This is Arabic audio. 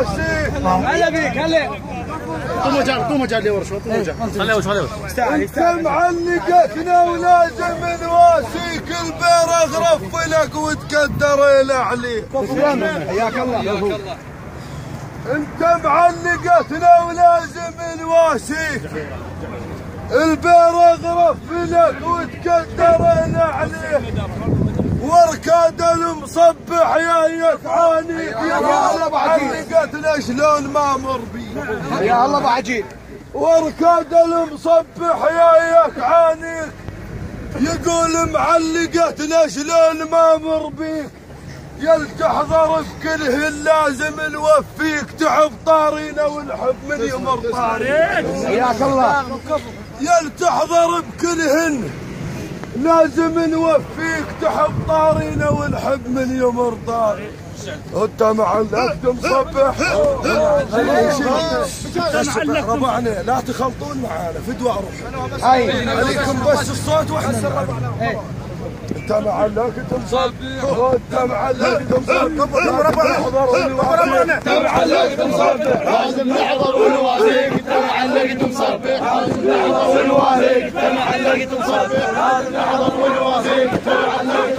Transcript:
الواسيك. هلا بيك هلا. طو مجال لورش خليه خليه. انت معلقتنا ولازم نواسيك. البيرغ رفلك وتقدر عليك. حياك الله. انت معلقتنا ولازم نواسيك. البيرغ رفلك وتقدر عليك. وركاد المصبح يا عانيك. يا معلقتنا شلون ما مر بيك. يا الله بعجيب. وركاد المصبح يا عانيك. يقول معلقتنا شلون ما مر بيك. يل تحضر بكلهن لازم نوفيك. تحب طارينا ونحب من يمر طاريك. حياك الله. يل تحضر بكلهن لازم نوفيك. تحب طارينا ونحب من يمر طاريك. انت معلقت مصبح. ربعنا لا تخلطون معانا فدوى اروح. عليكم بس الصوت واحنا انت معلقت مصبح. انت معلقت مصبح. انت معلقت مصبح. لازم نحضر ونواسيك. انت معلقت مصبح. لازم نحضر ونواسيك. انت معلقت مصبح. لازم نحضر ونواسيك. انت معلقت